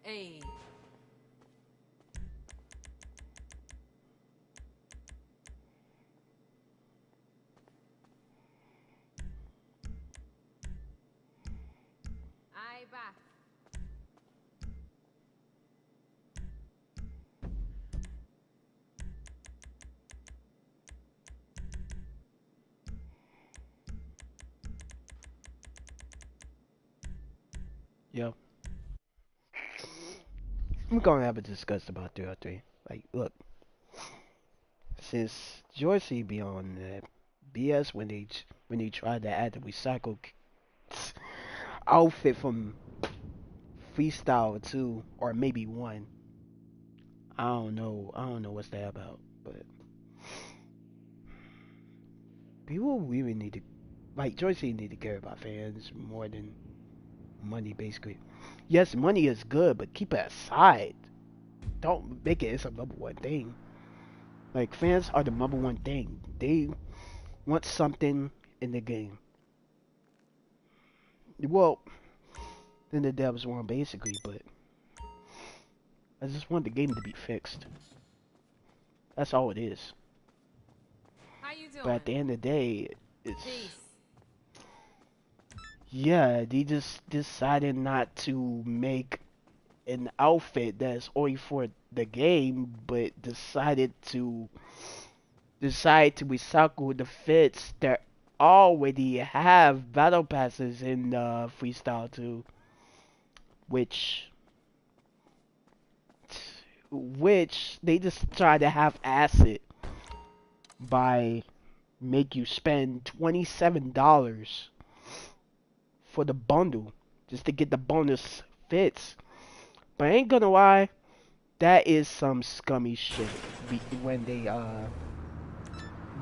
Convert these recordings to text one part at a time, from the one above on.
Hey. Ay, va. Yo, I'm gonna have a discuss about 303. Like, look, since Joycity be on BS when they tried to add the recycle outfit from Freestyle 2 or maybe 1, I don't know what's that about, but people really need to like Joycity need to care about fans more than money, basically. Yes, money is good, but keep it aside. Don't make it it's a number one thing. Like fans are the number one thing. They want something in the game. Well, then the devs won basically, but I just want the game to be fixed. That's all it is. How you But doing? at the end of the day, it's Peace. yeah, they just decided not to make an outfit that's only for the game, but decide to recycle the fits that already have battle passes in freestyle 2, which they just try to have acid by make you spend $27 for the bundle just to get the bonus fits. But I ain't gonna lie, that is some scummy shit when they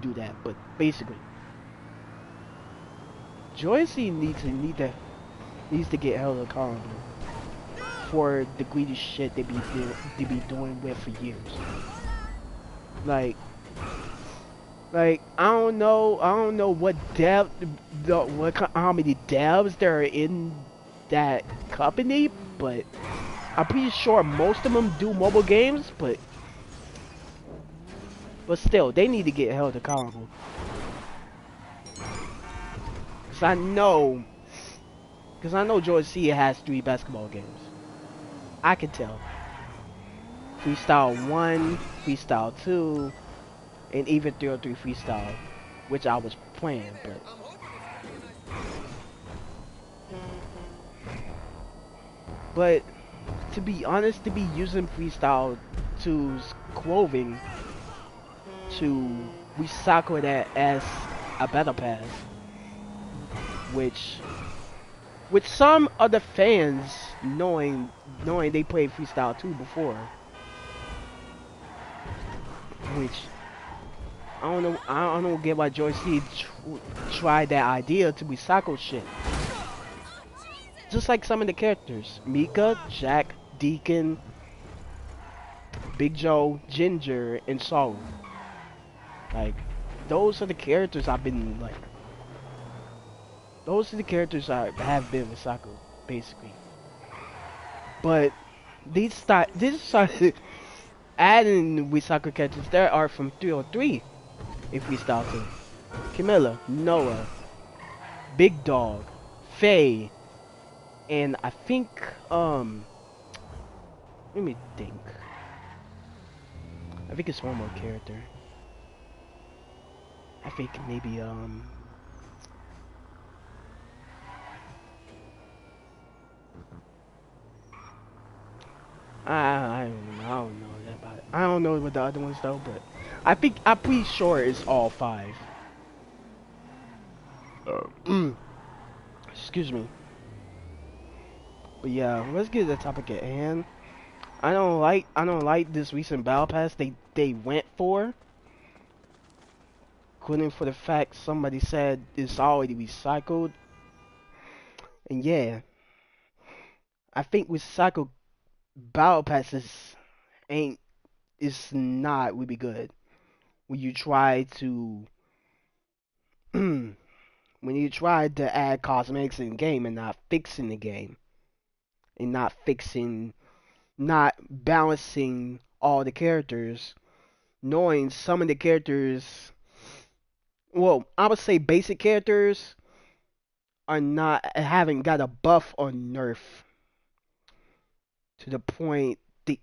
do that. But basically, Joycey needs to get held accountable for the greedy shit they be doing with for years. Like I don't know what how many devs there are in that company, but I'm pretty sure most of them do mobile games, but still, they need to get held accountable. Cause I know, cause I know George C has 3 basketball games. I can tell. Freestyle 1, Freestyle 2, and even 303 Freestyle, which I was playing, but to be honest, to be using Freestyle 2's clothing to recycle that as a battle pass, which some other fans knowing they played Freestyle 2 before, which I don't get why Joyce C tried that idea to recycle shit. Just like some of the characters, Mika, Jack, Deacon, Big Joe, Ginger, and Saul. Like those are the characters I've been like. Those are the characters I have been recycled, basically. But these started adding recycled characters that are from 303 if we start to. Camilla, Noah, Big Dog, Faye, and I think let me think. I think it's one more character. I think maybe I don't know that about it. I don't know what the other ones though, but I'm pretty sure it's all 5. Excuse me. But yeah, let's get to the topic at hand. I don't like this recent battle pass they went for. According for the fact somebody said it's already recycled. And yeah, I think recycled battle passes ain't is not really good when you try to when you try to add cosmetics in the game and not fixing the game and not fixing not balancing all the characters, knowing some of the characters, well, I would say basic characters are not haven't got a buff or nerf to the point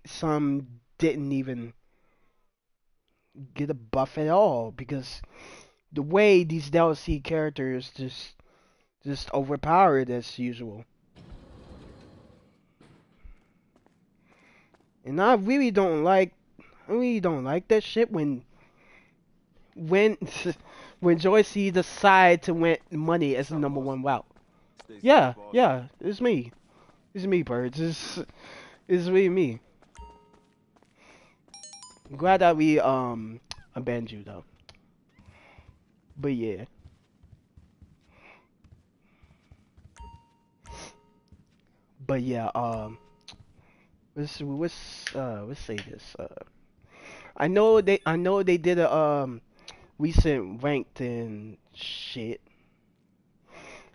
some didn't even get a buff at all because the way these DLC characters just overpowered as usual. And I really don't like that shit when when Joycity decide to win money as the number one route. Stay safe, Yeah, boss. yeah, it's me. It's me, birds. It's really me. I'm glad that we abandoned you though. But yeah. But yeah, let's say this. I know they did a recent ranked and shit,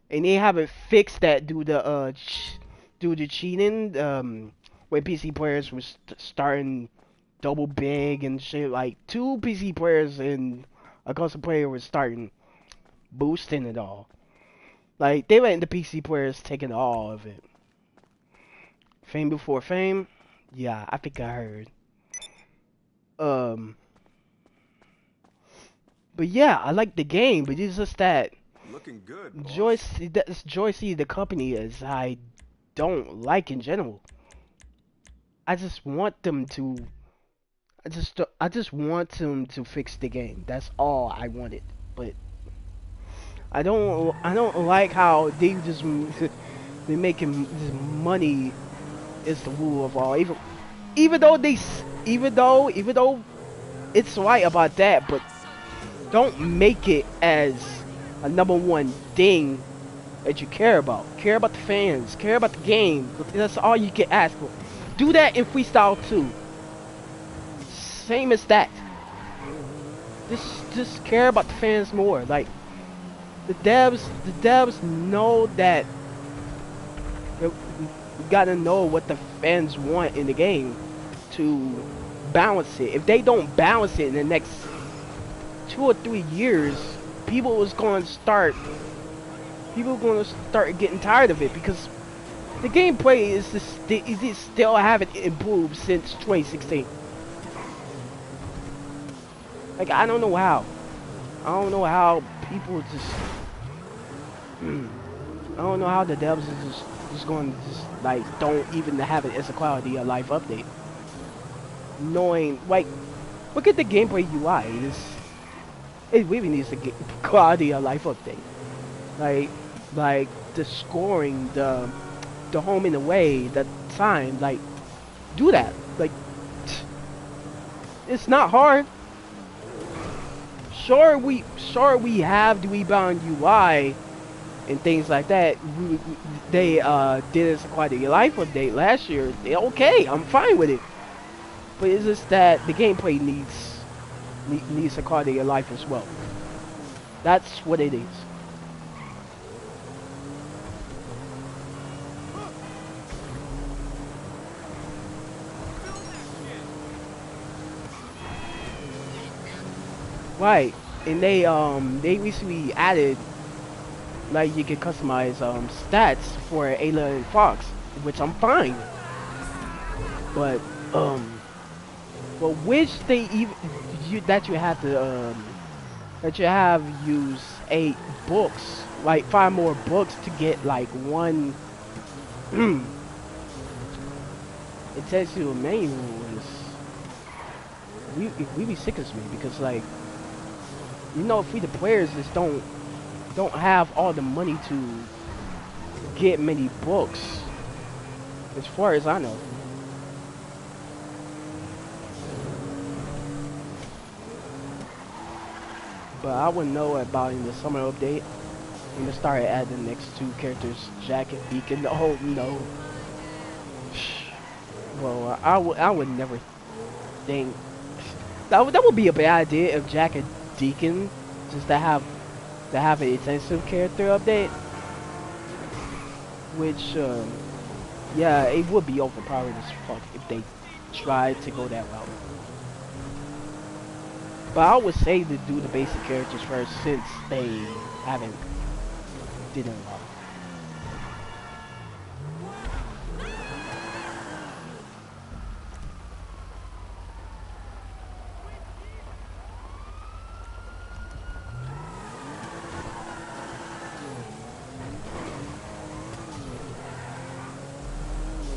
and they haven't fixed that due to cheating. When PC players was starting double big and shit, like two PC players and a custom player was starting boosting it all. Like they letting the PC players taking all of it. Fame before fame, yeah, I think I heard. Um, but yeah, I like the game, but it's just that Looking good, boss. Joycity, the company is I don't like in general. I just want them to. I just want them to fix the game. That's all I wanted. But I don't like how they just they making this money is the rule of all. Even though it's right about that, but don't make it as a number one thing that you care about. Care about the fans. Care about the game. That's all you can ask for. Do that in freestyle too. Same as that. Just care about the fans more. Like the devs know that you gotta know what the fans want in the game to balance it. If they don't balance it in the next 2 or 3 years, people are going to start getting tired of it because the gameplay is still haven't improved since 2016. Like I don't know how. I don't know how people just. I don't know how the devs is just going to just like don't even have it as a quality of life update. Knowing like, look at the gameplay UI. It really needs to get quality of life update. Like like the scoring, the home and away, the time, like do that. Like it's not hard. Sure we have the rebound UI and things like that. They did as a quality of life update last year. They okay, I'm fine with it. But it's just that the gameplay needs a quality of life as well. That's what it is. Right. And they recently added like you can customize stats for Ayla and Fox, which I'm fine. But but which they even that you have to that you have use 8 books, like 5 more books to get like one. It tells you a manual is it really sickens me because like free to players just don't have all the money to get many books, as far as I know. But I wouldn't know about in the summer update when they started adding the next 2 characters, Jack and Beacon. Oh no. Well, I would never think that would be a bad idea if Jack and Deacon just to have an intensive character update, which Yeah, it would be overpowered as fuck if they tried to go that route. But I would say to do the basic characters first since they haven't did it in a while.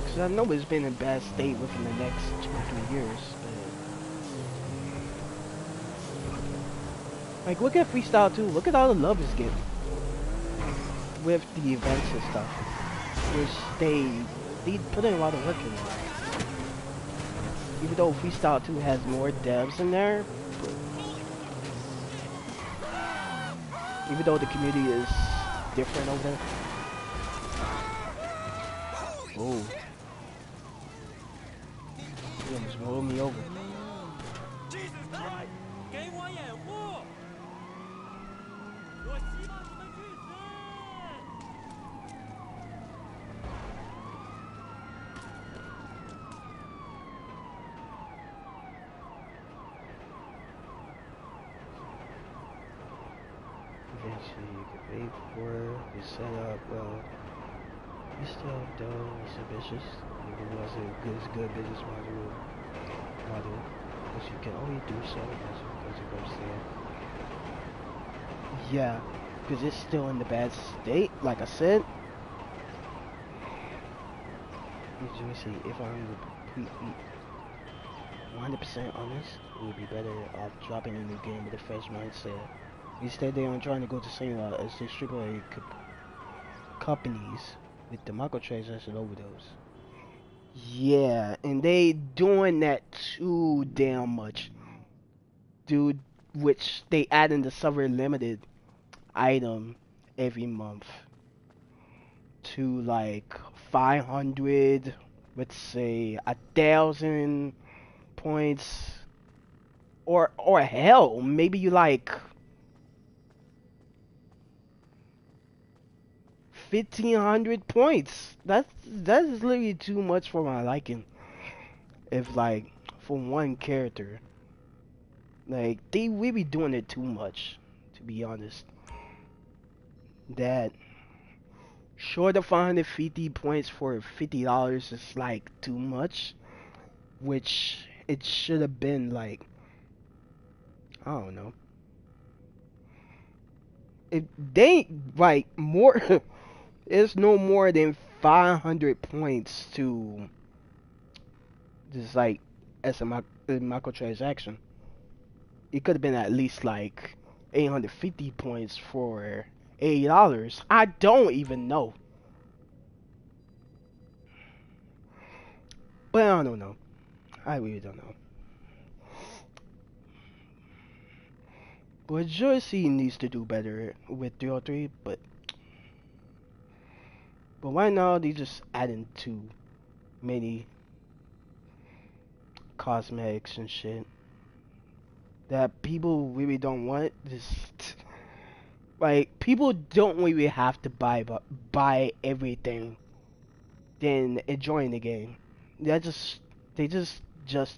Because I know it's been in bad state within the next 2 or 3 years. But like, look at Freestyle 2. Look at all the love it's getting with the events and stuff. Which they put in a lot of work in it. Even though Freestyle 2 has more devs in there, even though the community is different over there. Oh. He almost rolled me over. Eventually you can pay for the setup. Well, you still though it's ambitious. It wasn't good business model, but you can only do so as it goes there. Yeah, because it's still in the bad state. Like I said, Joycity, if I'm completely 100% honest, it would be better off dropping a new game with a fresh mindset. Instead, they are trying to go the same route as the AAA companies with the microtransaction overdose. Yeah, and they doing that too damn much, dude. Which they add in the server limited item every month to like 500, let's say 1,000 points, or hell, maybe you like 1,500 points. That's literally too much for my liking. If like for one character, like they really doing it too much, to be honest. That short of 550 points for $50 is like too much, which it should have been like, I don't know. If they like more, it's no more than 500 points to just like as a microtransaction. It could have been at least like 850 points for $80. I don't even know, but I don't know. I really don't know. But Joycity needs to do better with 303, but right now they just adding too many cosmetics and shit that people really don't want. Just like people don't really have to buy everything, then enjoying the game. That just they just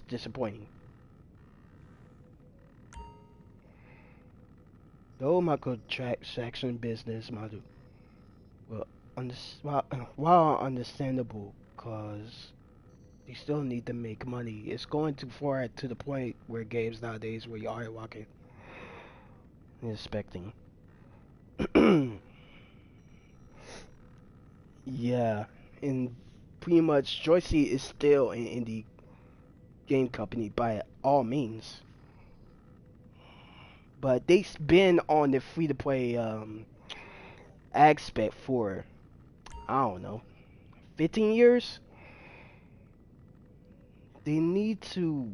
disappointing. The whole microtransaction business model, well, while understandable, cause they still need to make money. It's going too far to the point where games nowadays where you are walking and expecting. Yeah, and pretty much Joycey is still an indie game company by all means, but they've been on the free to play aspect for, I don't know, 15 years. They need to,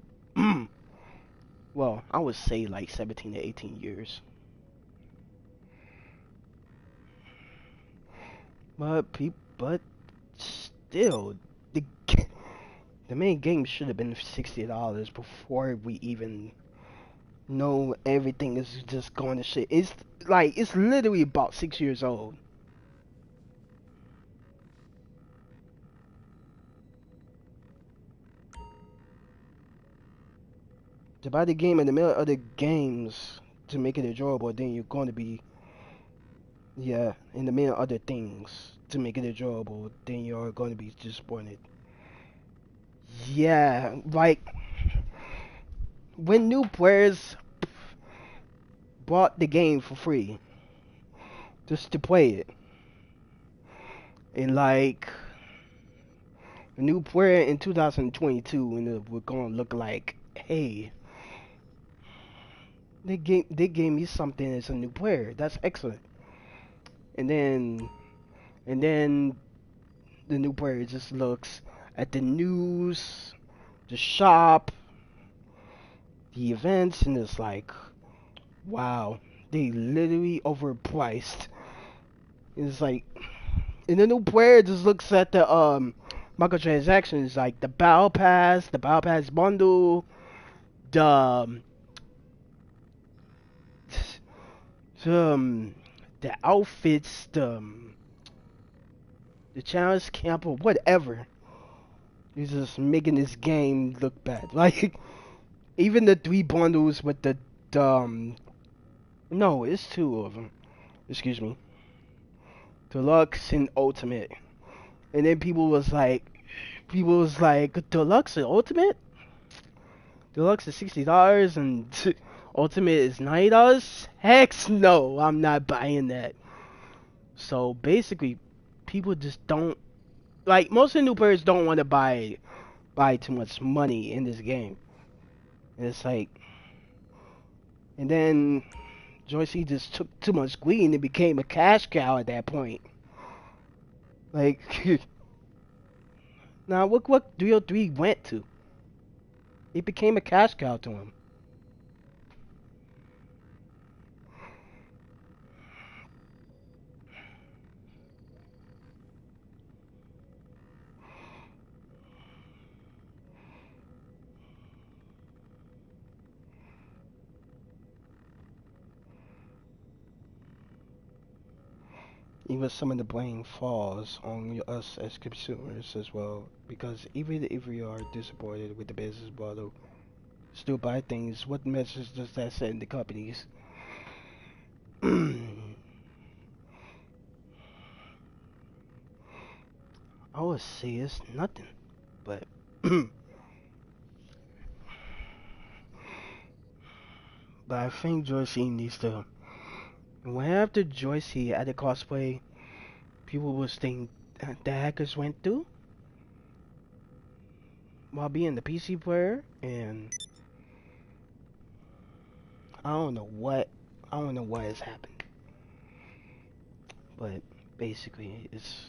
well, I would say like 17 to 18 years. But still, the the main game should have been $60 before we even know everything is just going to shit. It's like it's literally about 6 years old. to buy the game in the middle of the games to make it enjoyable, then you're going to be, yeah, in the middle of other things to make it enjoyable, then you're going to be disappointed. Yeah, like when new players bought the game for free just to play it, and like a new player in 2022, and it we're gonna look like, hey, they gave me something as a new player. That's excellent. And then the new player just looks at the news, the shop, the events, and it's like, wow, they literally overpriced. It's like, and the new player just looks at the microtransactions, like the battle pass bundle, the um, the outfits, the challenge camp or whatever. He's just making this game look bad. Like even the three bundles with the no, it's two of them. Excuse me, deluxe and ultimate. And then people was like, deluxe and ultimate. Deluxe is $60 and ultimate is $90. Heck no, I'm not buying that. So basically, people just don't like most of the new players don't want to buy too much money in this game. And it's like, and then Joycity just took too much greed and it became a cash cow at that point. Like, now look what 303 went to. It became a cash cow to him. Even some of the blame falls on us as consumers as well, because even if we are disappointed with the business model, still buy things. What message does that send to companies? I would say it's nothing, but but I think Joycey needs to. When after Joycey at the cosplay, people was think the hackers went through while being the PC player, and I don't know what has happened, but basically it's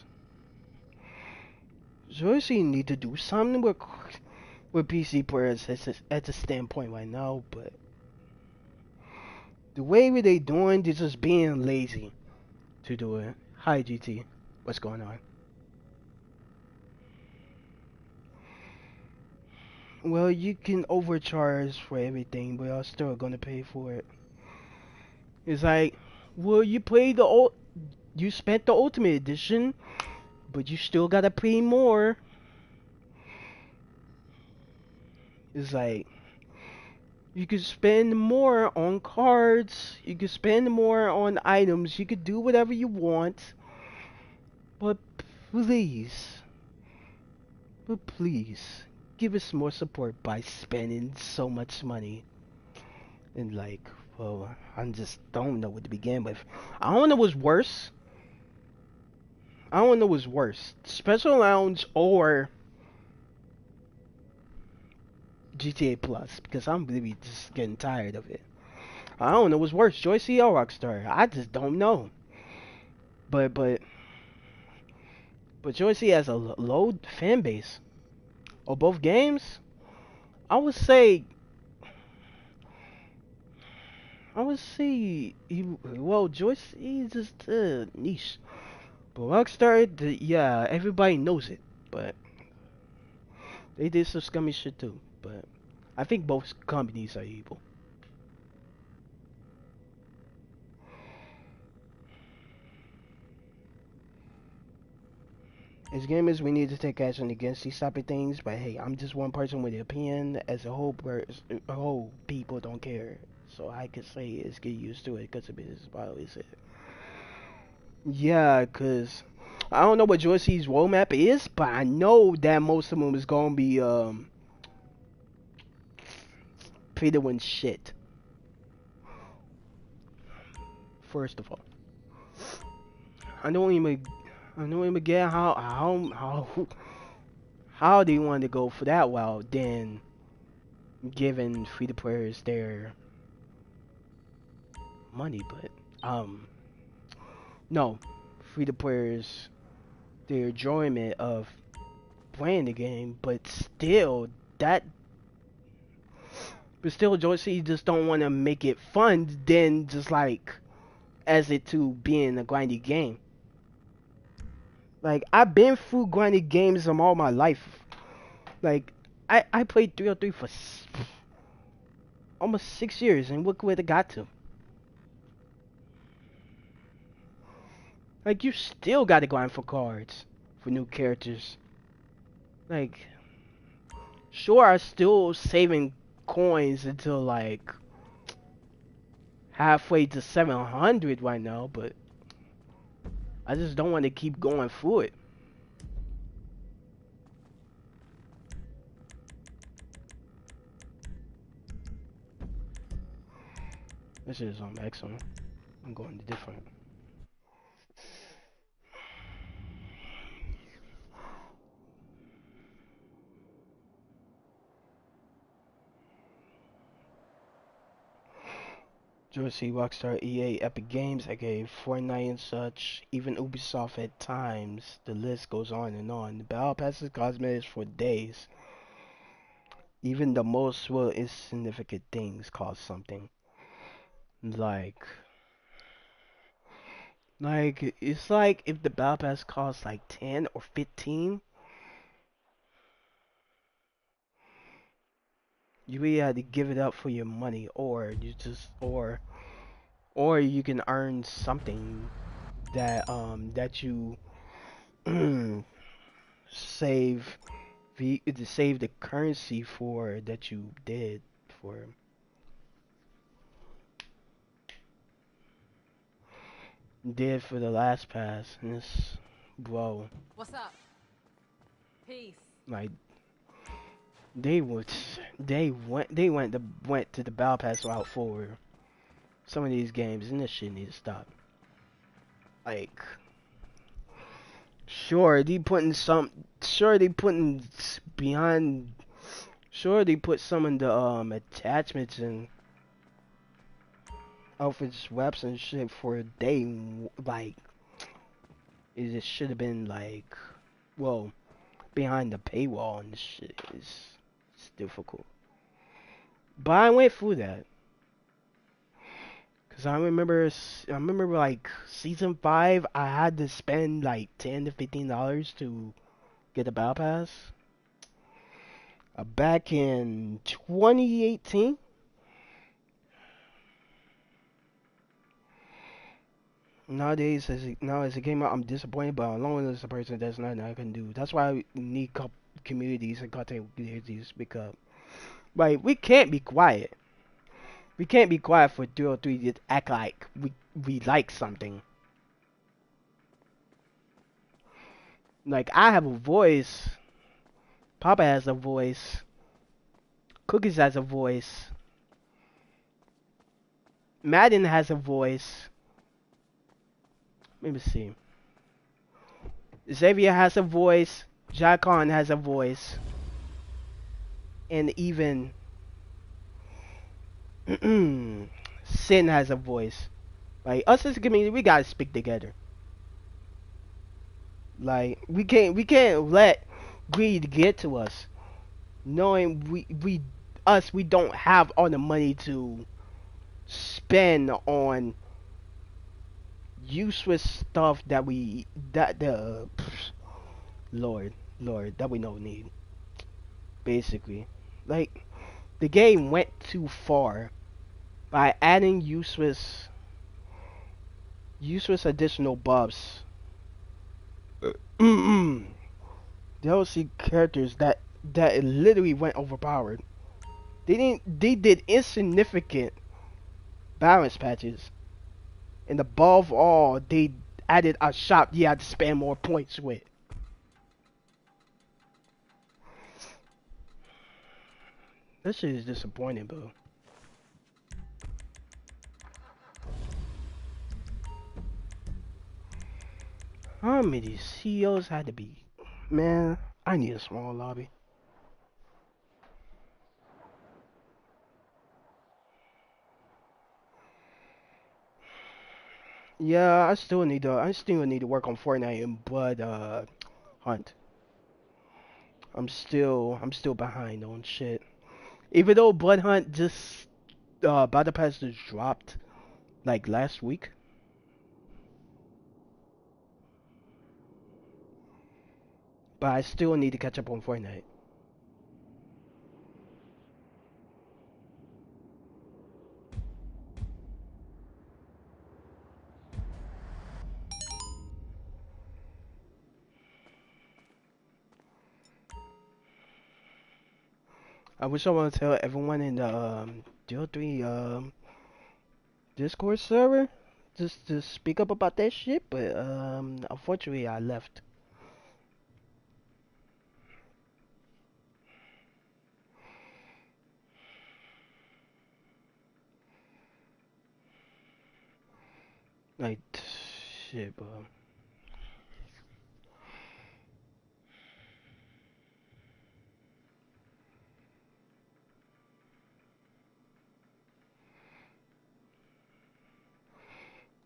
Joycey need to do something with PC players at the standpoint right now, but the way they doing, they're just being lazy to do it. Hi GT, what's going on? Well, you can overcharge for everything, but you're still gonna pay for it. It's like, well, you spent the Ultimate Edition, but you still gotta pay more. It's like, you could spend more on cards, you could spend more on items, you could do whatever you want, but please, but please, give us more support by spending so much money. And like, well, I just don't know what to begin with. I don't know what's worse. I don't know what's worse. Special Lounge or GTA Plus, because I'm really just getting tired of it. I don't know what's worse, Joycey or Rockstar. I just don't know. But but but Joycey has a low fan base. Or both games, I would say well, Joycey is just niche. But Rockstar, yeah, everybody knows it. But they did some scummy shit too. But I think both companies are evil. As gamers, we need to take action against these type of things. But hey, I'm just one person with an opinion. As a whole people don't care. So I could say is get used to it because of business. I always say. Yeah, cause I don't know what Joycity's roadmap is, but I know that most of them is gonna be pretty win shit. First of all, I don't even I don't even get how they want to go for that well, then giving free to players their money, but no, free to players their enjoyment of playing the game, that but still Joycity just don't want to make it fun, then just like as it to being a grindy game. Like I've been through grindy games all my life. Like I played 303 for almost 6 years, and look where it got to. Like you still got to grind for cards, for new characters. Like sure, I'm still saving coins until like halfway to 700 right now, but I just don't want to keep going through it. This is excellent. I'm going to different. Joycity, Rockstar, EA, Epic Games, I gave Fortnite and such, even Ubisoft at times. The list goes on and on. The battle passes cosmetics for days. Even the most well insignificant things cost something. Like, it's like if the battle pass costs like 10 or 15, you either had to give it up for your money, or you just, or you can earn something that you save to save the currency for that you did for the last pass. And this, bro, What's up? Peace. like they would went to the battle pass route for some of these games, and this shit need to stop. Like sure they putting some sure they putting behind sure they put some of the attachments and outfits wraps and shit for a day. Like it just should have been like, well, behind the paywall, and this shit is it's difficult. But I went through that. Cause I remember like season 5, I had to spend like $10 to $15 to get the battle pass. Back in 2018. Nowadays, as it came out, I'm disappointed. But alone as a person, there's nothing I can do. That's why we need communities and content communities to speak up. Like we can't be quiet. We can't be quiet for 303 to act like we like something. Like I have a voice. Papa has a voice. Cookies has a voice. Madden has a voice. Let me see. Xavier has a voice. Jacon has a voice. And even Sin has a voice. Like us as a community, we gotta speak together. Like we can't let greed get to us. Knowing we don't have all the money to spend on useless stuff that the Lord that we don't need. Basically, like the game went too far by adding useless additional buffs. DLC characters that literally went overpowered. They did insignificant balance patches, and above all, they added a shop you had to spend more points with. This shit is disappointing, bro. How many CEOs had to be? Man, I need a small lobby. Yeah, I still need to work on Fortnite and Blood Hunt. I'm still behind on shit. Even though Blood Hunt just Battle Pass just dropped like last week. But I still need to catch up on Fortnite. I wish I want to tell everyone in the DO3 Discord server just to speak up about that shit, but unfortunately I left. Like shit, bro.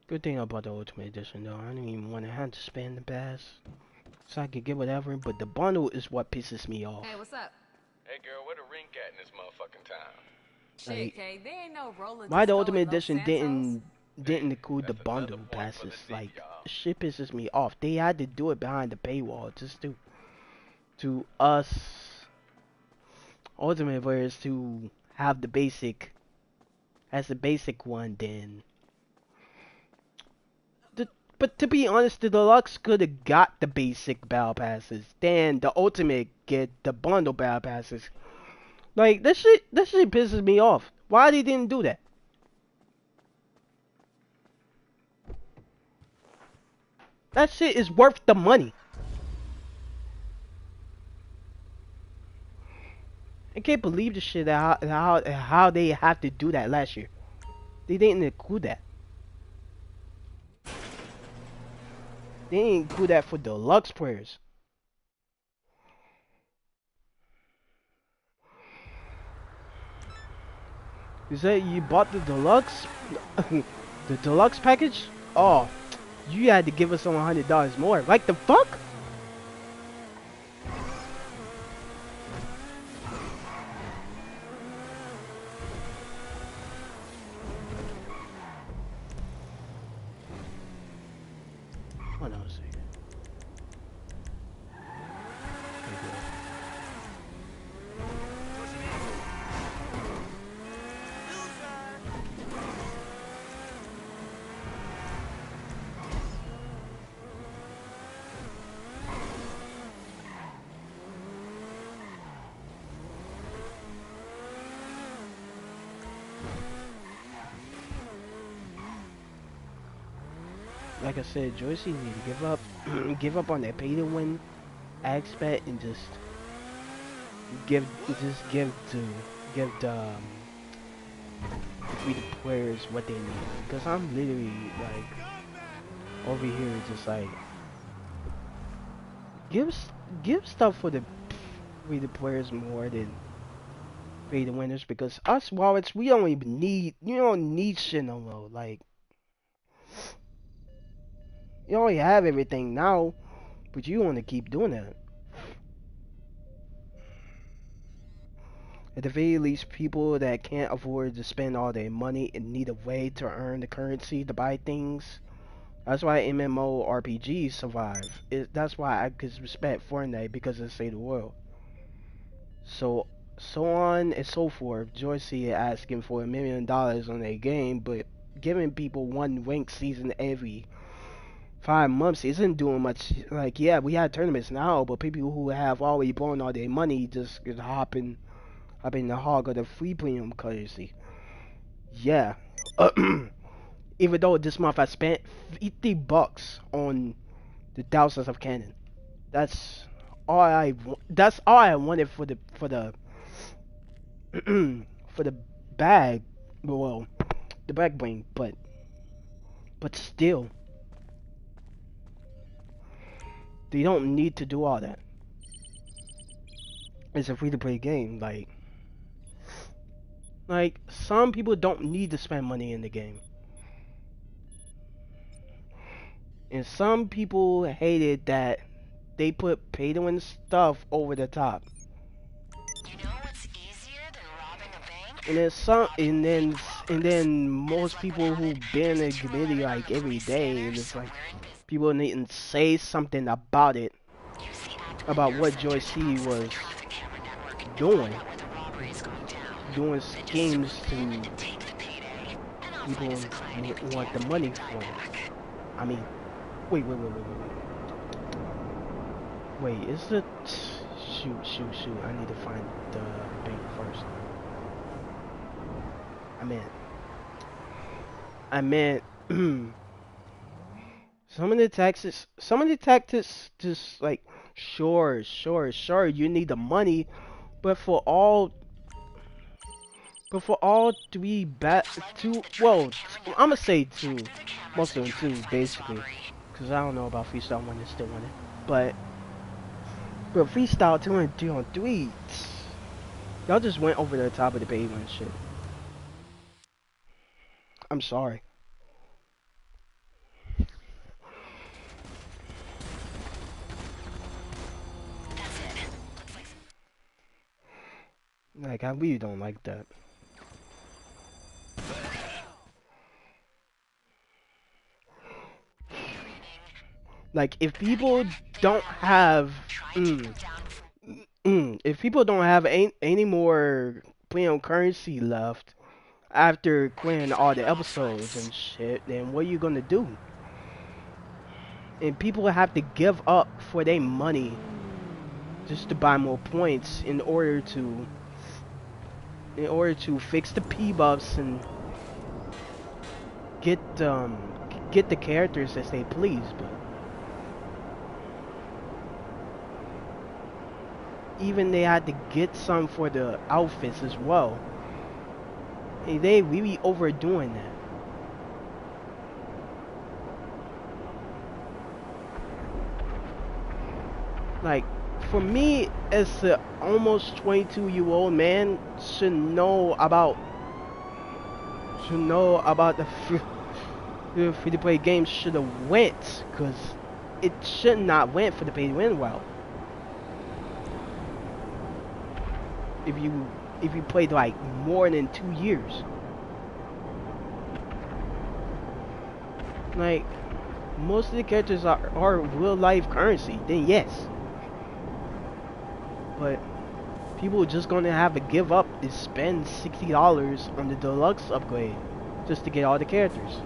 Good thing about the Ultimate Edition though, I didn't even want to have to spend the pass. So I could get whatever, but the bundle is what pisses me off. Hey, what's up? Hey girl, where the rink at in this motherfucking town? Shit, Like, Kay, there ain't no roller why the disco Ultimate in Los Edition Santos. didn't include the That's another bundle point for passes? the D, Like, y'all. shit pisses me off. They had to do it behind the paywall just to us Ultimate players to have the basic as the basic one. Then, but to be honest, the deluxe could have got the basic battle passes. Then the Ultimate get the bundle battle passes. Like that shit pisses me off. Why they didn't do that? That shit is worth the money. I can't believe the shit how they have to do that last year. They didn't include that. They didn't include that for deluxe players. You said you bought the deluxe, the deluxe package? Oh, you had to give us some $100 more. Like the fuck? Hold on a second. Like I said, Joycity need to give up, give up on that pay to win aspect and give, just give the free to players what they need. Because I'm literally like over here, just like give give stuff for the free to players more than pay to winners. Because us wallets, we don't even need, you don't need shit no more. Like you already have everything now, but you want to keep doing that. At the very least, people that can't afford to spend all their money and need a way to earn the currency to buy things. That's why MMORPGs survive. That's why I could respect Fortnite because of the state of the world. So on and so forth. Joycity asking for $1 million on their game, but giving people one rank season every 5 months isn't doing much. Like, yeah, we had tournaments now, but people who have already blown all their money just is hopping the hog of the free premium currency. Yeah. Even though this month I spent $50 on the thousands of cannon. That's that's all I wanted for the for the bag. Well, the bag bring, but still, they don't need to do all that. It's a free to play game. Like some people don't need to spend money in the game, and some people hated that they put pay to win stuff over the top. You know what's easier than robbing a bank? And then some, and then most people who been in the community like every day, and it's like people need to say something about it, about what Joycity was doing, schemes to people want the money for it. I mean, wait, is it? Shoot! I need to find the bank first. I meant some of the taxes just like sure you need the money, but for all three two, well, I'm gonna say two, most of them two basically, because I don't know about freestyle 1 and still winning, but freestyle 2 and 3 on 3, y'all just went over the top of the pavement and shit. I'm sorry. Like, I really don't like that. Like, if people don't have, if people don't have any more premium currency left after clearing all the episodes and shit, then what are you gonna do? And people have to give up for their money just to buy more points in order to fix the P buffs and get the characters as they please. But even they had to get some for the outfits as well. And they really overdoing that. Like, for me, as a almost 22-year-old man, should know about the free to play games should have went, cause it should not went for the pay to win route. If you played like more than 2 years, like most of the characters are real life currency, then yes. But people are just gonna have to give up and spend $60 on the deluxe upgrade just to get all the characters,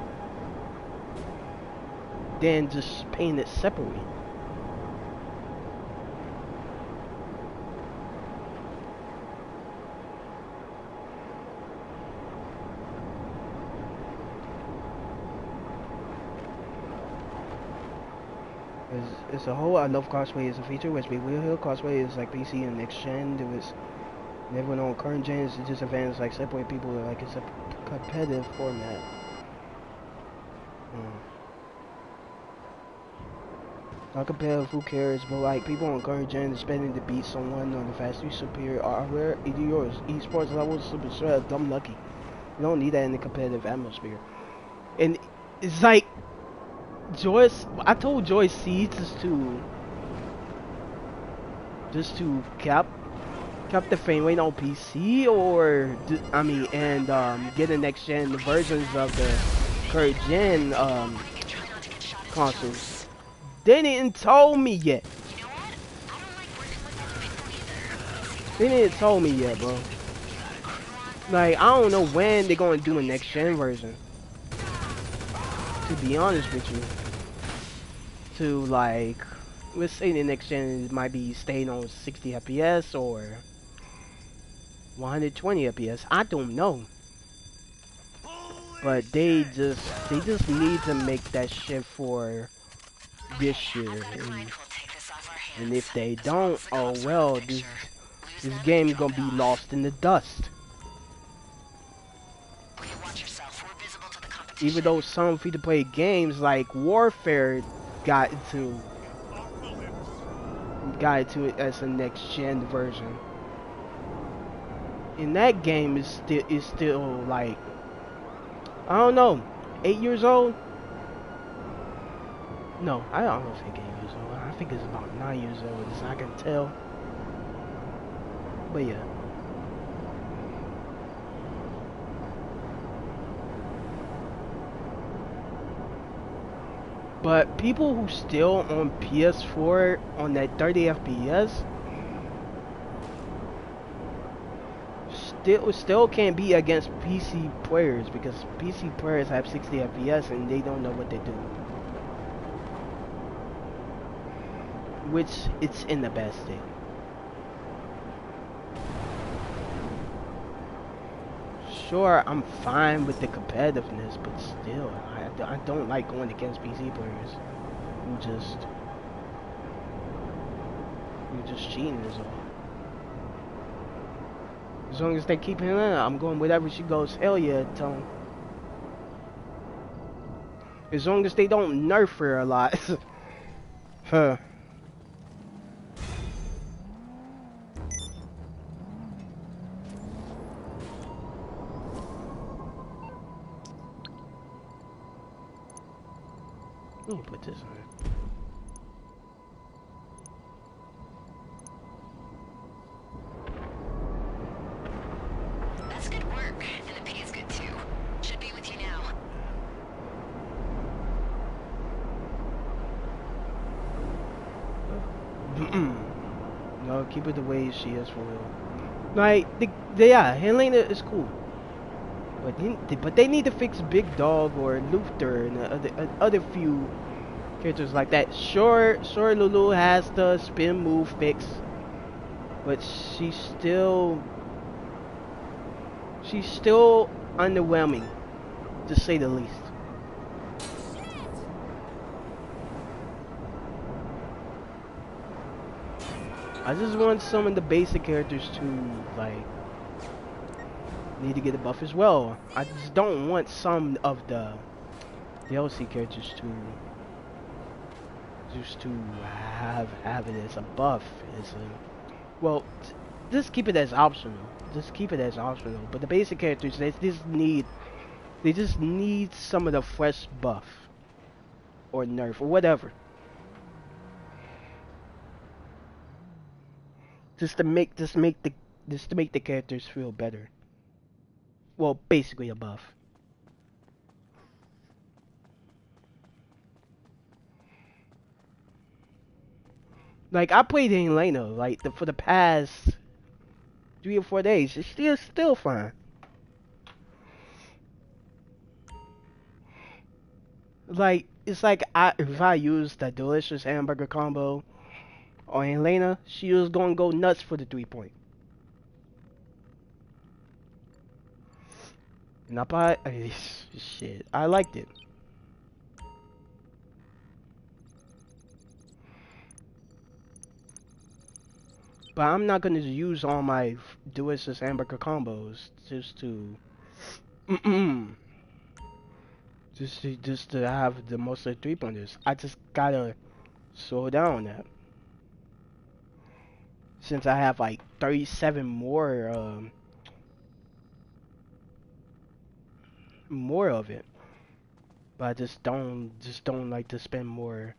then just paying it separately. As a whole, I love cosplay as a feature, which we will hear. Cosplay is like PC and next gen. It was never known current gens. It's just advanced, like separate people. Like it's a competitive format. Not competitive, who cares? But like people on current gen spending to beat someone on the fastly superior hardware, either yours. Esports levels super straight dumb lucky. You don't need that in the competitive atmosphere. And it's like I told Joycity just to cap the frame rate on PC, or get the next gen versions of the current gen consoles. They didn't tell me yet. They didn't tell me yet, bro. Like, I don't know when they're gonna do a next gen version, to be honest with you. to like, let's say the next gen might be staying on 60 FPS or 120 FPS. I don't know, but they just need to make that shit for this year. I've got a client who'll take this off our hands. And if they As long don't, as the oh cops are out well, of the this picture. Lose this them, game drop gonna it be off. lost in the dust. Okay, watch yourself. We're visible to the competition. Even though some free-to-play games like Warfare got into it as a next-gen version, and that game is still like, I don't know, 8 years old. No, I don't think 8 years old. I think it's about 9 years old, as I can tell. But yeah. But people who still on PS4 on that 30 FPS still can't be against PC players, because PC players have 60 FPS and they don't know what they do. Which it's in the best state. Sure, I'm fine with the competitiveness, but still, I don't like going against PC players who just cheating is all. As long as they keep it in, I'm going wherever she goes. Hell yeah, Tone. As long as they don't nerf her a lot. Huh. Let me put this on. That's good work, and the pay is good too. Should be with you now. No, keep it the way she is for real. Like, yeah, Helena is cool. But they need to fix Big Dog or Luther and other few characters like that. Sure, Lulu has the spin move fix, but she's still underwhelming, to say the least. I just want some of the basic characters to like need to get a buff as well. I just don't want some of the DLC characters to have it as a buff. Well, just keep it as optional. But the basic characters, they just need some of the fresh buff or nerf or whatever, just to make the characters feel better. Well, basically a buff. Like, I played Elena like for the past 3 or 4 days. It's still fine. Like, it's like if I use that delicious hamburger combo on Elena, she was gonna go nuts for the 3 point. And shit, I liked it. But I'm not gonna use all my delicious hamburger combos just to just to have the most of the 3 pointers. I just gotta slow down on that. Since I have like 37 more of it. But I just don't like to spend more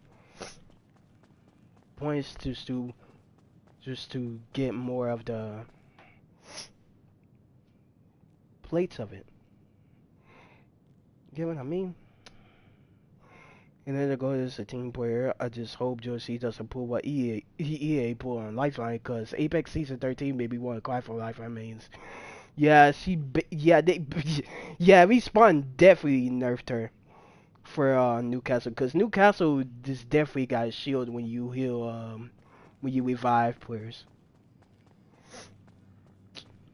points just to get more of the plates of it. Get what I mean? And then to go as a team player, I just hope Joycity doesn't pull what EA pulled on Lifeline, because Apex Season 13 made me want to cry for Lifeline mains. Yeah, yeah, Respawn definitely nerfed her. for Newcastle, because Newcastle just definitely got a shield when you heal when you revive players.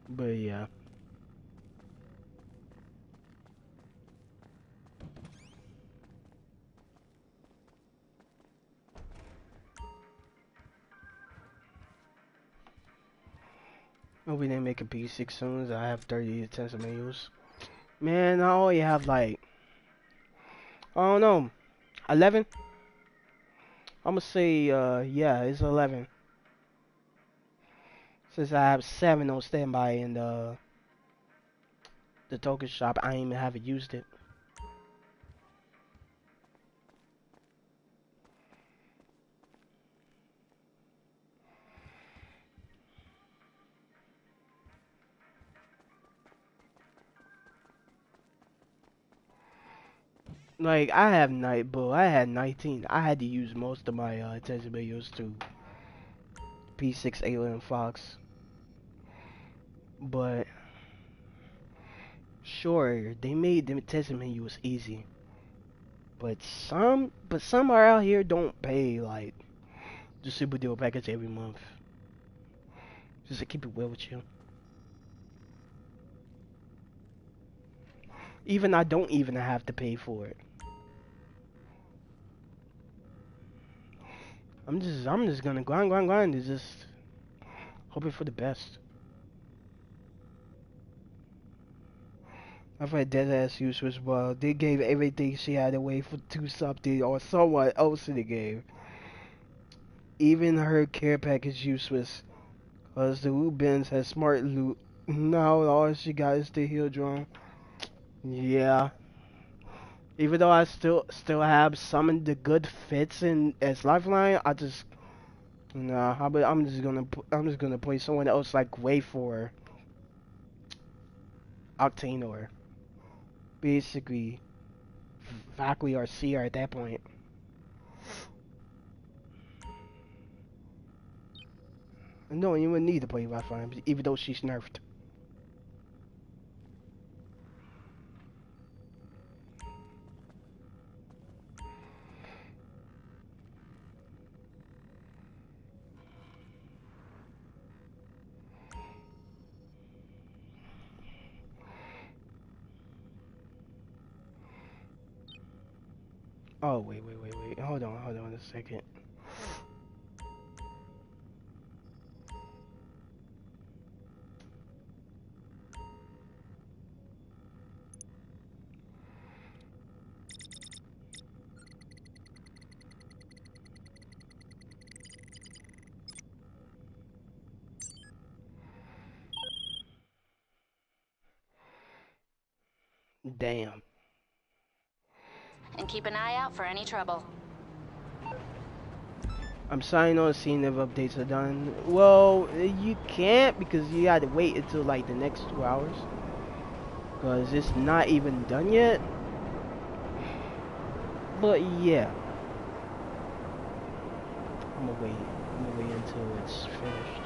But yeah. Oh, we didn't make a P6 soon. I have 30 attempts manuals. Man, I only have like, I don't know, 11. I'm gonna say yeah, it's 11. Since I have 7 on standby in the token shop, I ain't even haven't used it. Like I have night, but I had 19. I had to use most of my attention videos to P6 Alien Fox. But sure, they made the attention menus easy. But some are out here don't pay like the super deal package every month. Just to keep it real with you. Even I don't even have to pay for it. I'm just gonna grind and just hoping for the best. I've had dead ass useless, well, they gave everything she had away for to something or someone else in the game. Even her care package useless. Cause the loot bins has smart loot. Now all she got is the heal drone. Yeah. Even though I still have some of the good fits in as lifeline, I just nah. I'm just gonna play someone else like Way for Octane or basically Valkyrie or Seer at that point. I don't even need to play lifeline, even though she's nerfed. Oh wait. Hold on a second. Damn. And keep an eye out for any trouble. I'm signing on seeing if updates are done. Well, you can't because you had to wait until like the next 2 hours. Because it's not even done yet. But yeah. I'm gonna wait until it's finished.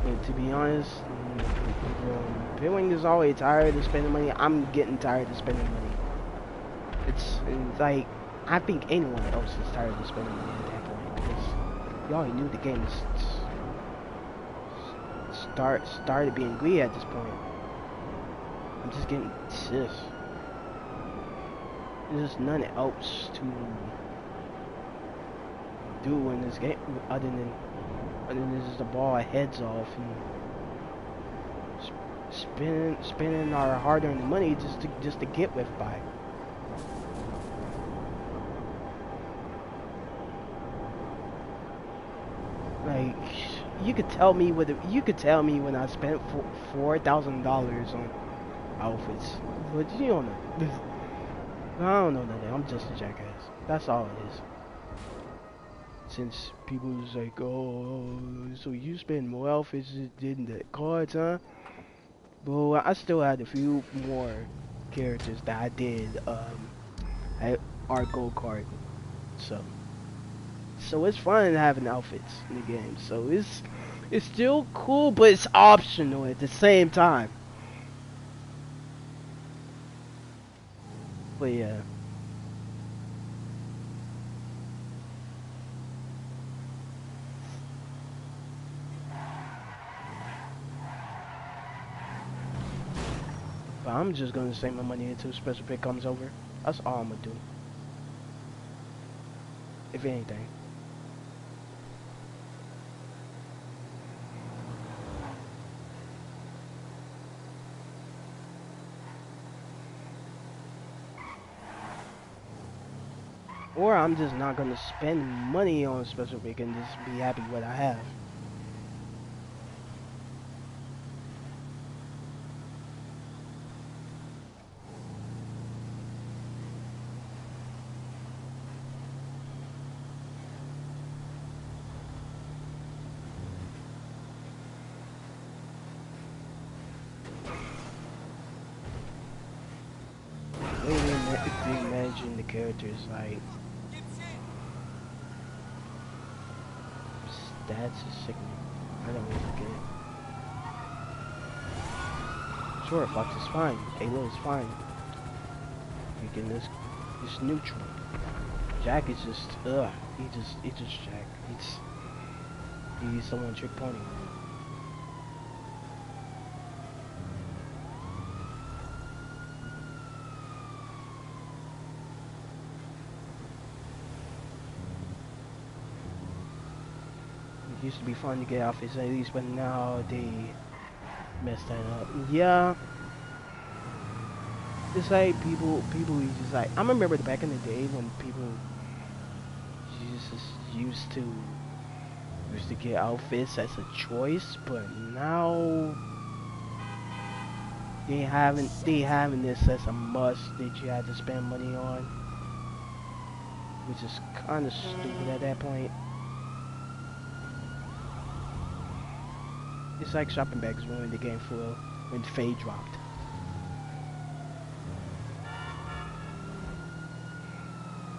And to be honest, Bitwing is always tired of spending money. I'm getting tired of spending money. It's like, I think anyone else is tired of spending money at that point. Because you already knew the game started being greedy at this point. I'm just getting sis. There's just nothing else to do in this game other than just the ball heads off and spending our hard-earned money just to get with by. Like you could tell me when I spent $4,000 on outfits, but you don't know. I don't know nothing. I'm just a jackass. That's all it is. Since people was like, oh, so you spend more outfits than the cards, huh? But I still had a few more characters that I did at our gold card. So So it's fun having outfits in the game. So it's still cool, but it's optional at the same time. But yeah. But I'm just gonna save my money until special pick comes over. That's all I'm gonna do. If anything. Or I'm just not gonna spend money on special pick and just be happy with what I have. They imagine the characters like stats is sickening. I don't really get it. Sure, Fox is fine. Halo is fine. Freaking this neutral. Jack is just He just Jack. He's someone trick pony. It used to be fun to get outfits at least, but now they messed that up. Yeah. It's like people is just like, I remember back in the day when people used to get outfits as a choice, but now they having this as a must that you have to spend money on, which is kind of stupid at that point. It's like shopping bags ruined the game for when Faye dropped.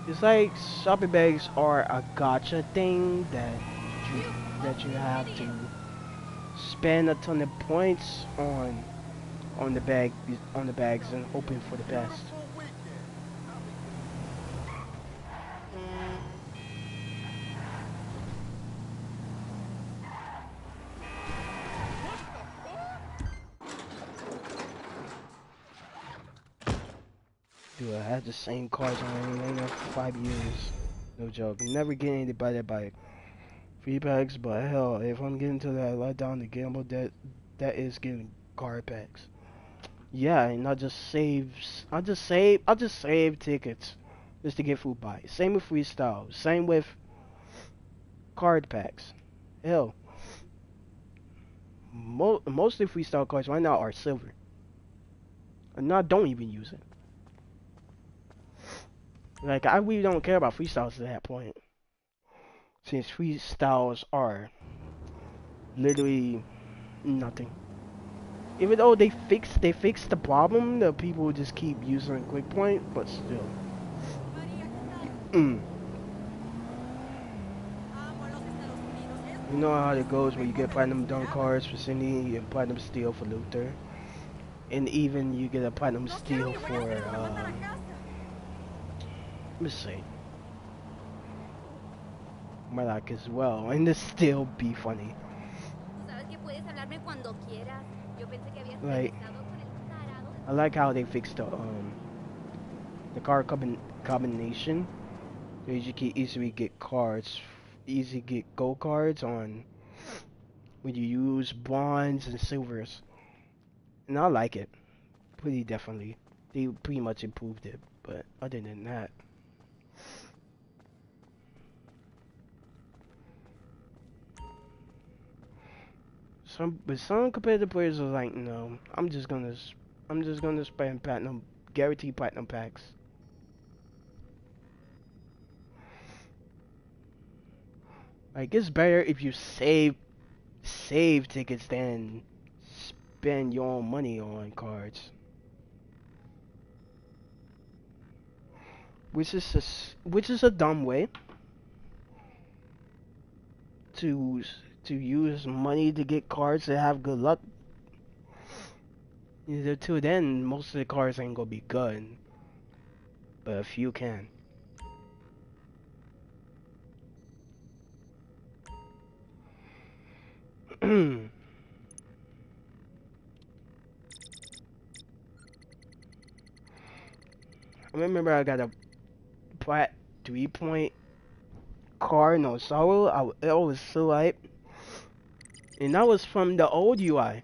It's like shopping bags are a gotcha thing you that you have to spend a ton of points on the bags and hoping for the best. Dude, I had the same cars on Elena for 5 years. No joke. Never getting anybody to buy free packs, but hell, if I'm getting to that letdown to gamble, that is getting card packs. Yeah, and I'll just save tickets just to get food buy. Same with freestyle. Same with card packs. Hell, most of the freestyle cards right now are silver. And I don't even use it. Like, I really don't care about freestyles at that point. Since freestyles are literally nothing. Even though they fixed the problem, the people just keep using quick point, but still. Mm. You know how it goes when you get platinum dunk cards for Cindy and platinum steel for Luther. And even you get a platinum steel for let me see. Malak as well, and this still be funny. Like, I like how they fixed the card combination. So you can easily get cards, easy get gold cards on when you use bronze and silvers, and I like it. Pretty definitely, they pretty much improved it. But other than that. Some competitive players are like, no, I'm just gonna spend platinum, guaranteed platinum packs. Like, it's better if you save tickets than spend your own money on cards. Which is a dumb way. to to use money to get cards that have good luck. Either till then, most of the cards ain't gonna be good, but a few can. I remember I got a Plat 3-point card, no sorrow. I was so hype, and that was from the old UI.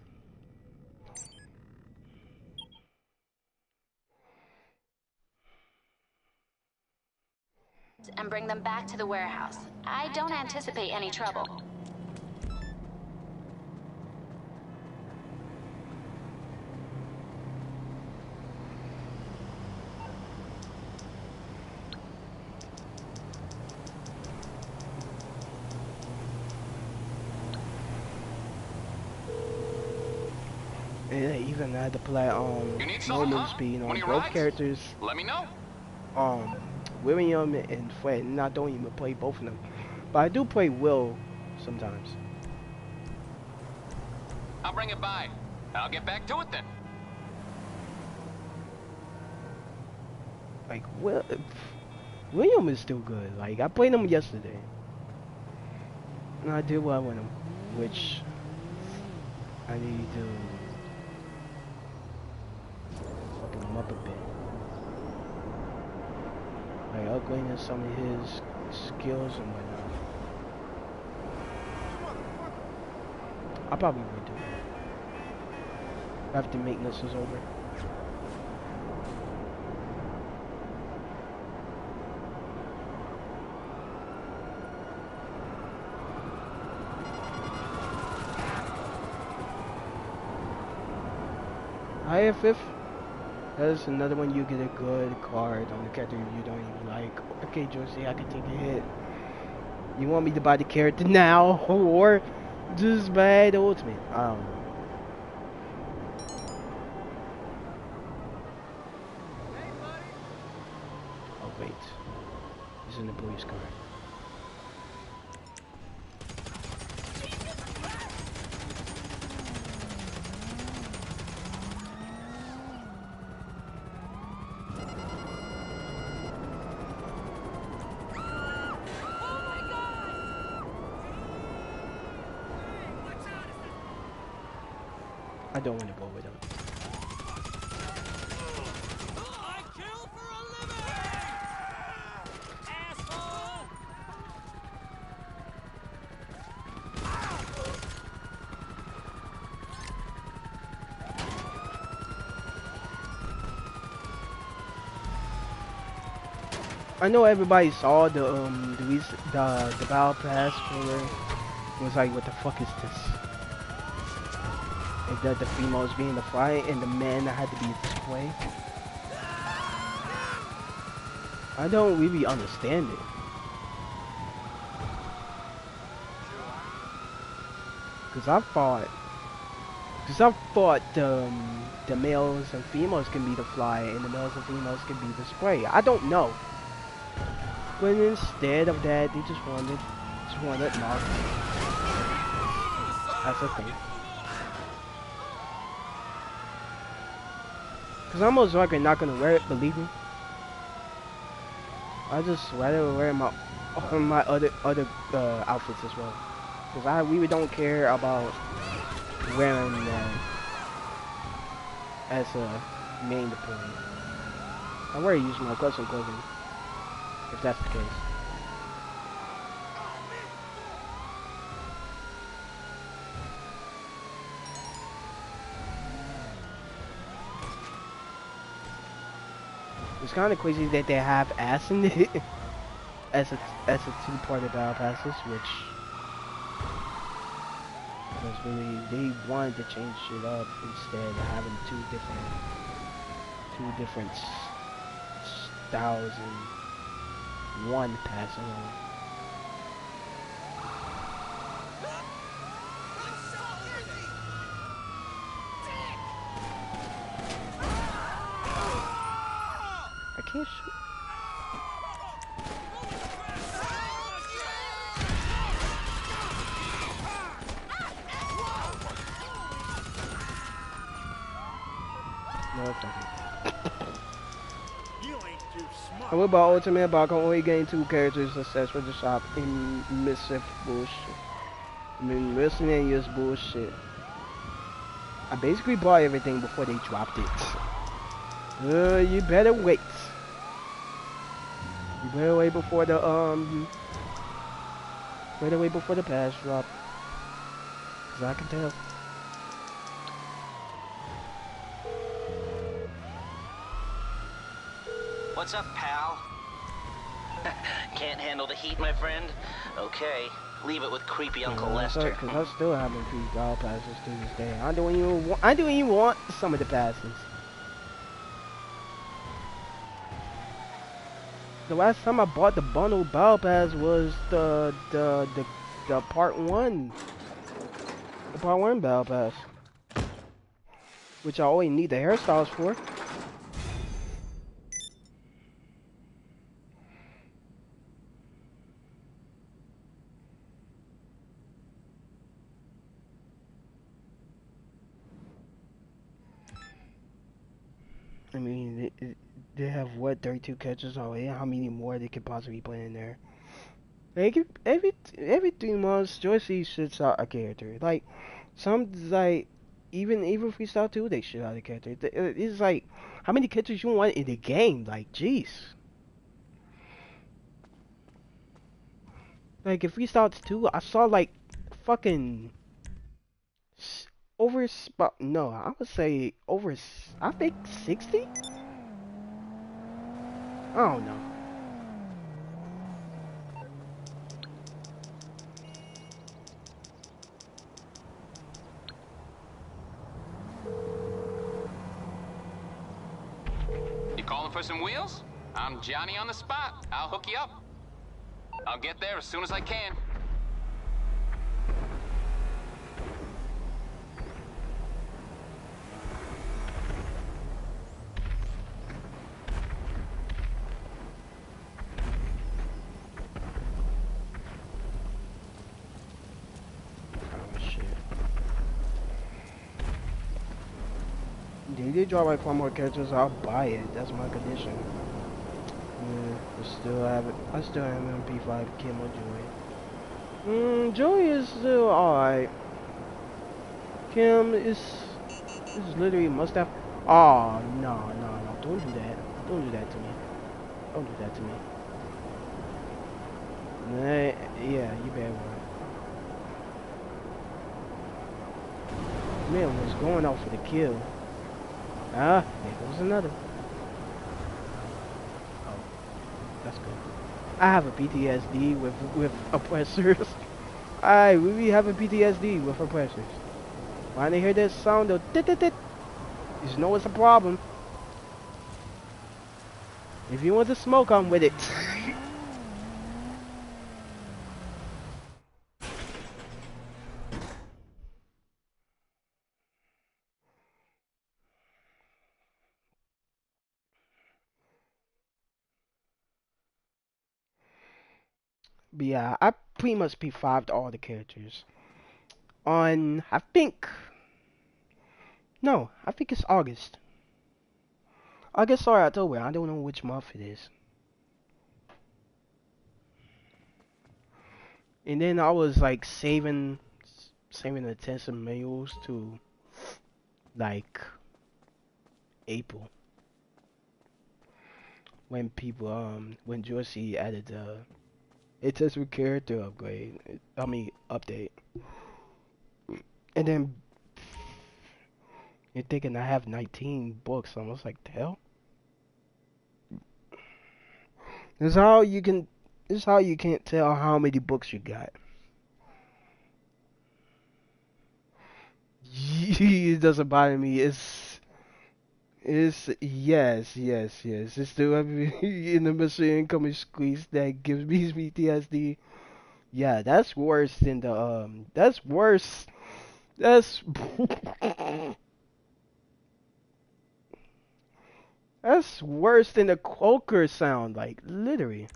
And bring them back to the warehouse. I don't anticipate any trouble. And I even had to play You need some, normal huh? speed on One of your both rides? characters, Let me know. William and Fred, and I don't even play both of them. But I do play Will sometimes. I'll bring it by. I'll get back to it then. Like, William is still good. Like, I played him yesterday. And I did well with him. Which, I need to fucking him up a bit. Like, upgrading some of his skills and whatnot. I probably would do it after maintenance is over. IFF, that's another one you get a good card on the character you don't even like. Okay, Joycity, I can take a hit. You want me to buy the character now, or just buy the ultimate? I don't know. Oh wait, he's in the police car. I don't want to go with him. I kill for a living! Asshole! I know everybody saw the battle pass for it. It was like, what the fuck is this? Like that the females being the fight and the men that had to be display. I don't really understand it. Cause I thought the males and females can be the fly and the males and females can be the spray. I don't know. But instead of that, they just wanted Mark. That's a thing. Cause I'm most likely not gonna wear it, believe me. I just rather wear my other outfits as well. Cause I really don't care about wearing them as a main deployment. I wear use my custom clothing if that's the case. It's kind of crazy that they have ass in it as a two-part of battle passes, which was really, they wanted to change it up instead of having two different styles in one pass alone. I can't shoot. No, fuck it. You ain't too smart. And what about Ultimate Ball can only gain 2 characters success for the shop in mischief bullshit. I mean, miscellaneous bullshit. I basically bought everything before they dropped it. You better wait. You better wait before the better wait before the patch drop. Cause I can tell. What's up, pal? Can't handle the heat, my friend? Okay, leave it with creepy Uncle Lester. Cause I still haven't beat all passes to this day. I don't even want some of the passes. The last time I bought the bundle battle pass was the part 1. The part 1 battle pass. Which I only need the hairstyles for. I mean, they have what, 32 catches already? How many more they could possibly put in there? Like every 3 months, Joycity shits out a character. Like some like even Freestyle 2, they shit out a character. It's like how many characters you want in the game? Like jeez. Like if Freestyle 2, I saw like fucking over spot. No, I would say over. I think 60. I don't know. You calling for some wheels? I'm Johnny on the spot. I'll hook you up. I'll get there as soon as I can. Oh shit. They did drop like 4 more characters, I'll buy it. That's my condition. Yeah, I still have MP5 Camo Joy. Joy is still alright. Kim is literally must have. Oh no, don't do that. Don't do that to me. Don't do that to me. Nah, yeah, you better run. Man was going out for the kill. Ah, there goes another. Oh, that's good. I have a PTSD with oppressors. Alright, we be having PTSD with oppressors. When they hear that sound, they'll tit tit tit. You just know it's a problem. If you want to smoke, I'm with it. But yeah, I pretty much P5'd all the characters. On, I think, no, I think it's August. August or October, I don't know which month it is. And then I was like saving the test and manuals to like April. When when Joycity added the it says with character upgrade. Update. And then you're thinking I have 19 books. I was like, the hell? This is how you can't tell how many books you got. It doesn't bother me. It's yes. It's the in the machine incoming squeeze that gives me PTSD. Yeah, that's worse than the That's worse. That's that's worse than the croaker sound. Like literally.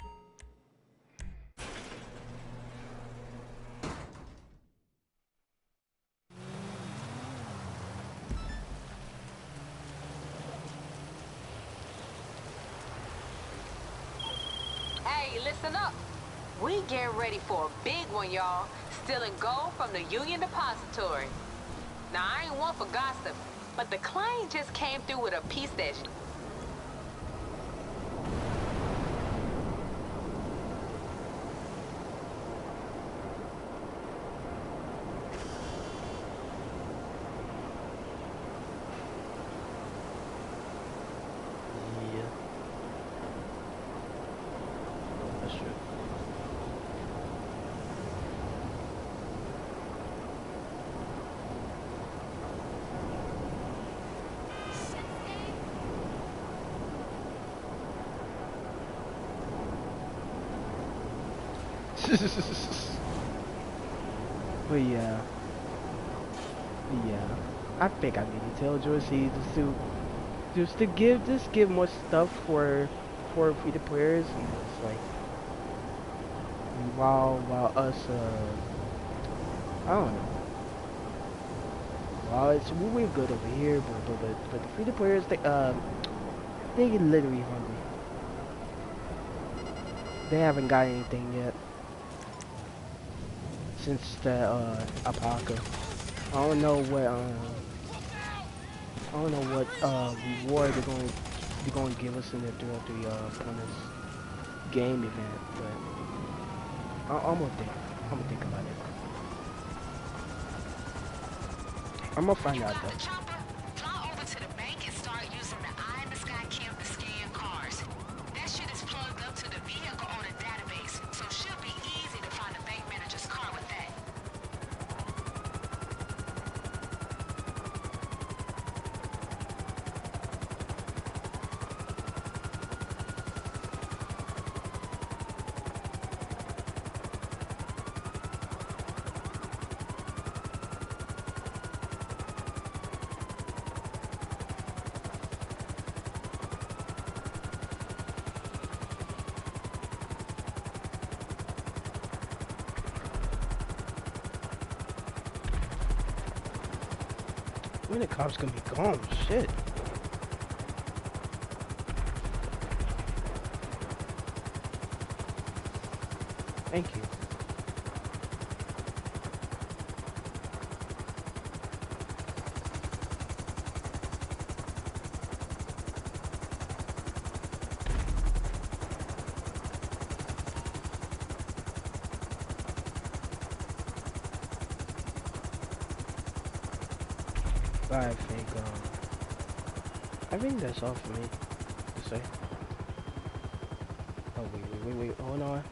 Hey, listen up. We getting ready for a big one, y'all. Stealing gold from the Union Depository. Now, I ain't one for gossip, but the client just came through with a piece that's Yeah. That's true. But yeah. Yeah. I think I need to tell Joycity just to give more stuff for free to players, and it's like while us I don't know. Well, we're good over here, but the free to players they get literally hungry. They haven't got anything yet since the alpaca. I don't know what reward they're going to give us in the throughout the bonus game event, but I'm gonna think about it. I'm gonna find out though. Fly over to the bank and start using the eye in the sky cam to scan cars. That shit is plugged up to the vehicle on a database, so it should be easy to find the bank manager's car with that. When the cops gonna be gone? Shit. Thank you. But I think that's all for me to say. Oh wait. Hold on.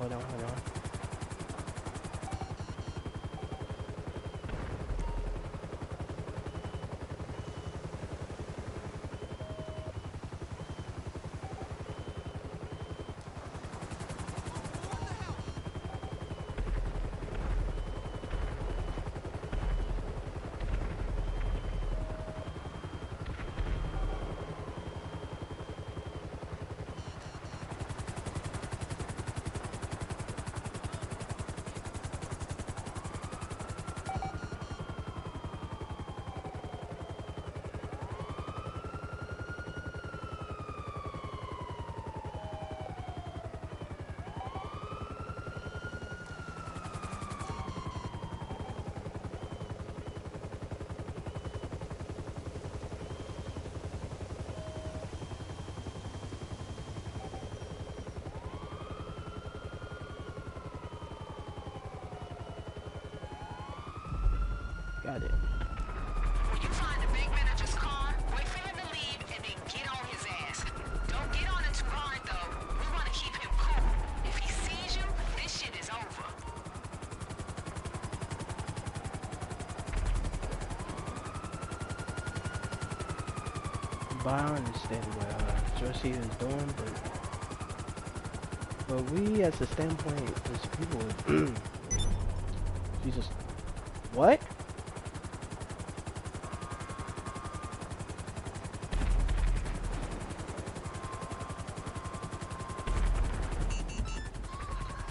Got it. When you find the bank manager's car, wait for him to leave and then get on his ass. Don't get on it too hard though. We want to keep him cool. If he sees you, this shit is over. But I understand what Joycity is doing, but we as a standpoint as people Jesus. What?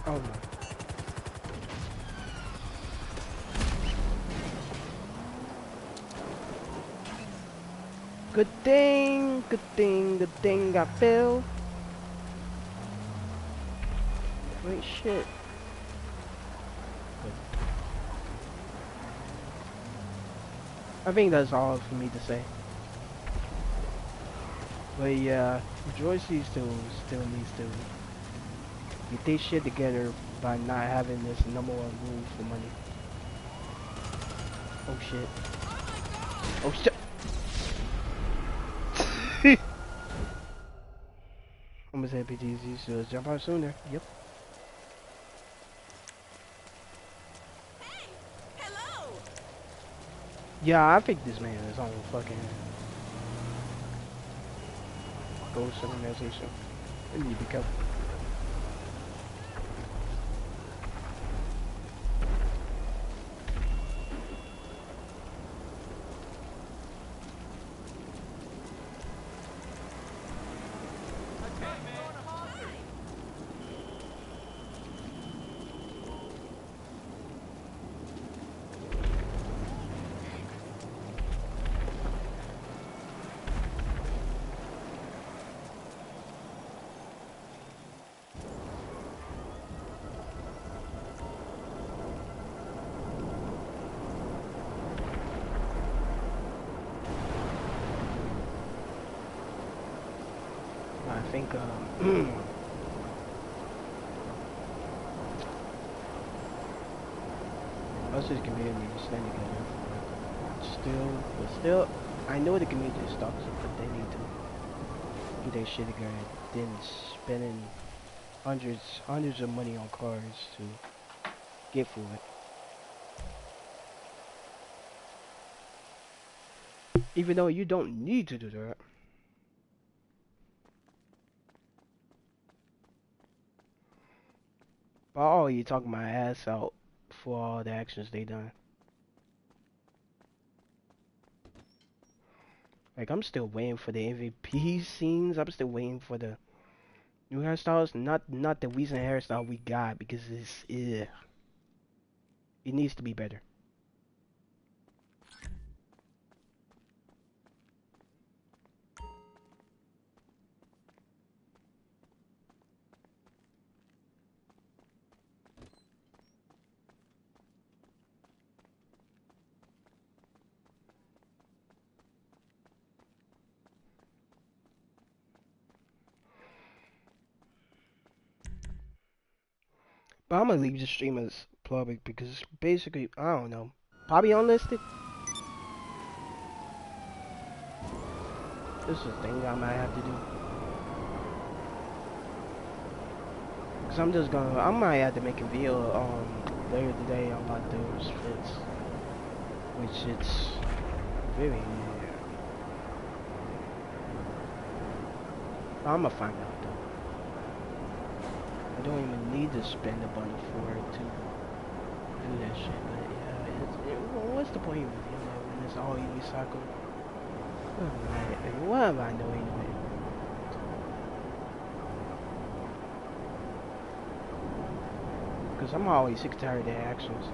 Oh no. Good thing I fell. Wait, shit. I think that's all for me to say. But yeah, Joycity still needs to get their shit together by not having this number one rule for money. Oh shit. Oh shit. I'm gonna say PTZ should jump out sooner. Yep. Yeah, I think this man is on fucking ghost organization. I need to be careful. I think us as a community need to stand together. But still, I know the community is toxic, but they need to get their shit together. Then spending hundreds of money on cars to get food. Even though you don't need to do that. But oh, you talking my ass out for all the actions they done. Like I'm still waiting for the MVP scenes. I'm still waiting for the new hairstyles. Not the recent hairstyle we got because it needs to be better. But I'm gonna leave the stream as public because basically I don't know. Probably unlisted. This is a thing I might have to do. Cause I might have to make a video later today about those fits. Which it's very I'ma find out though. I don't even need to spend a bundle for it to do that shit, but yeah, well, what's the point of it, when it's all you recycle? What am I doing anyway? Because I'm always sick and tired of their actions.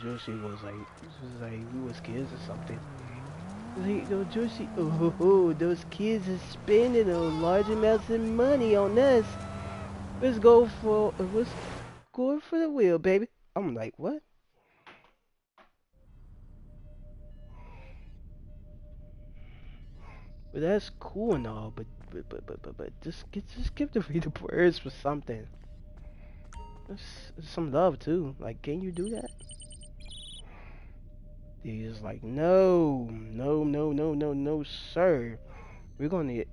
Joycity was like we was kids or something. Like, no, Joycity, those kids are spending a large amounts of money on us. Let's go for the wheel, baby. I'm like, what? But that's cool and all, but just give the reader prayers for something. Some love too. Like, can you do that? He's like, no, sir. You're gonna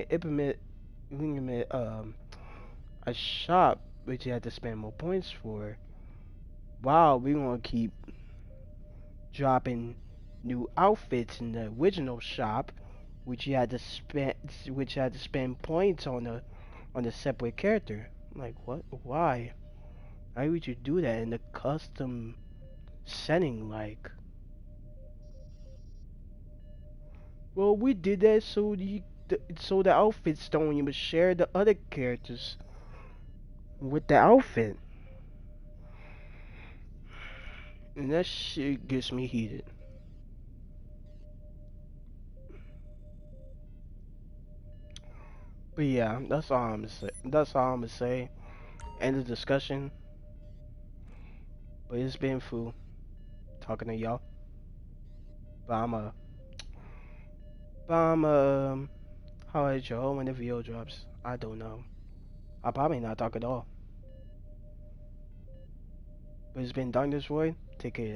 implement a shop which you have to spend more points for. Wow, we're gonna keep dropping new outfits in the original shop, which you had to spend points on a separate character. I'm like, what? Why? Why would you do that in the custom setting? Like, well, we did that so so the outfits don't even share the other characters with the outfit. And that shit gets me heated. But yeah, that's all I'm gonna say. That's all I'm gonna say. End of discussion. But it's been fun talking to y'all. But I'm how at y'all when the video drops. I don't know. I'll probably not talk at all. But it's been Darkness Void. Take care.